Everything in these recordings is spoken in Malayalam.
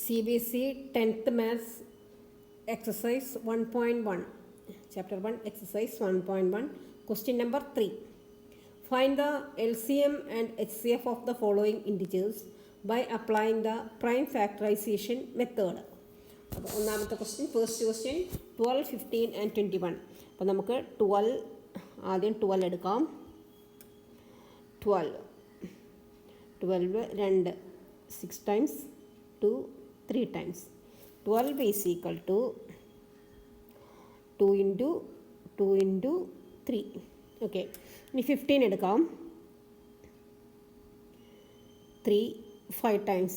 CBSE 10th Maths Exercise 1.1 Chapter 1 Exercise 1.1 Question number 3. Find the LCM and HCF of the following integers by applying the prime factorization method. അപ്പോൾ ഒന്നാമത്തെ ക്വസ്റ്റ്യൻ, ഫസ്റ്റ് ക്വസ്റ്റ്യൻ 12, 15 and 21. അപ്പോൾ നമുക്ക് 12 ആദ്യം 12 എടുക്കാം. 12 2 6 times 2 3 times. 12 is equal to 2 into 2 into 3. Okay. ഇനി 15 എടുക്കാം. 3 5 times.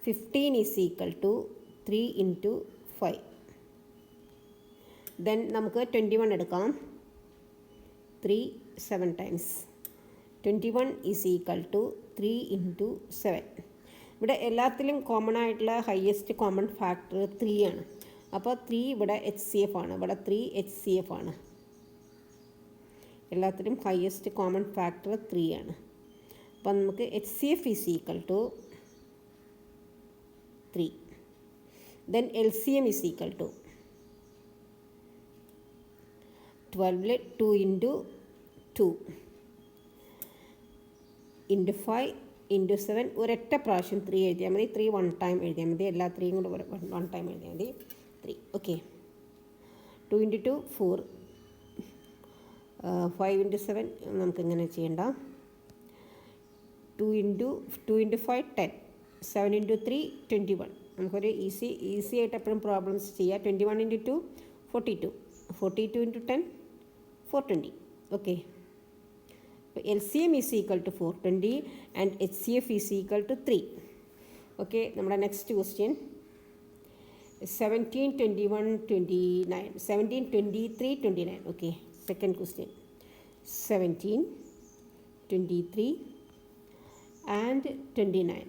15 is equal to 3 into 5. Then നമുക്ക് 21 എടുക്കാം. 3 7 times. 21 is equal to 3 into 7. ഇവിടെ എല്ലാത്തിലും കോമൺ ആയിട്ടുള്ള ഹയസ്റ്റ് കോമൺ ഫാക്ടർ 3 ആണ്. അപ്പോൾ 3 ഇവിടെ HCF ആണ്, ഇവിടെ 3 HCF ആണ്. എല്ലാത്തിലും ഹയസ്റ്റ് കോമൺ ഫാക്ടർ 3 ആണ്. അപ്പോൾ നമുക്ക് HCF is equal to 3. Then LCM is equal to 12 2 into 2 into 5 into 7. ഒരൊറ്റ പ്രാവശ്യം 3 എഴുതിയാൽ മതി. 3 1 ടൈം എഴുതിയാൽ മതി. എല്ലാ 3യും കൂടെ 1 ടൈം എഴുതിയാൽ മതി. 3. ഓക്കെ. 2 into 2 4. 5 into 7 നമുക്കിങ്ങനെ ചെയ്യണ്ട. 2 into 5 10. 7 into 3 21. നമുക്കൊരു ഈസി ആയിട്ട് എപ്പോഴും പ്രോബ്ലംസ് ചെയ്യാം. 21 into 2 42. 42 into 10 420. Okay. LCM is equal to 420 and HCF is equal to 3. Okay, നമ്മുടെ next question 17 21 29. 17 23 29. Okay, second question 17 23 and 29.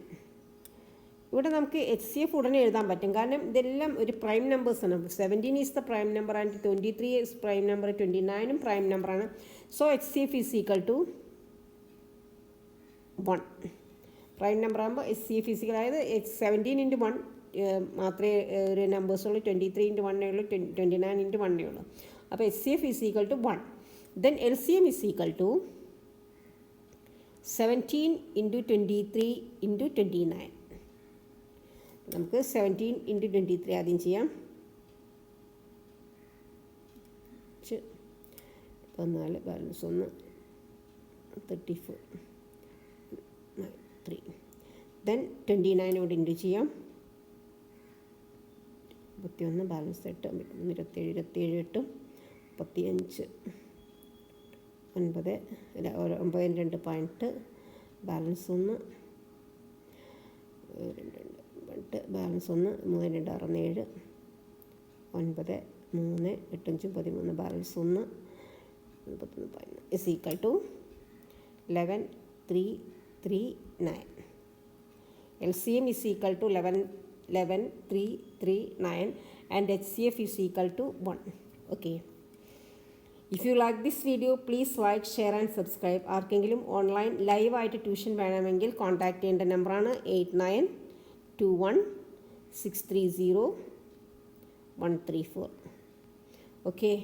ഇവിടെ നമുക്ക് HCF ഉടനെ എഴുതാൻ പറ്റും, കാരണം ഇതെല്ലാം ഒരു പ്രൈം നമ്പേഴ്സാണ്. 17 is the prime number and 23 is prime number, 29 prime നമ്പറാണ്. So HCF is equal to 1. Prime number ആകുമ്പോൾ HCF ഈസ് ഈക്വൽ, അതായത് 17 into 1 മാത്രമേ ഒരു നമ്പേഴ്സുള്ളൂ, 23 into 1 ഉള്ളൂ, 29 into 1 ഉള്ളൂ. അപ്പോൾ HCF is equal to 1. Then LCM is equal to 17 into 23 into 29. നമുക്ക് 17 into 23 ആദ്യം ചെയ്യാം. 14 ബാലൻസ് 1 34 3. ദെൻ 29 ഇവിടെ ഇൻറ്റു ചെയ്യാം. 21 balance 8 27 27 8 35 9 2 point balance 1 balance 1 3 2 6 7 9 3 8 5 13 balance 1 41 11 is equal to 11 3 3 9. LCM is equal to 11 3 3 9 and HCF is equal to 1. Okay. If you like this video, please like, share and subscribe. ആർക്കെങ്കിലും ഓൺലൈൻ ലൈവ് ആയിട്ട് ട്യൂഷൻ വേണമെങ്കിൽ കോൺടാക്ട് ചെയ്യേണ്ട നമ്പറാണ് 8921630134. Okay.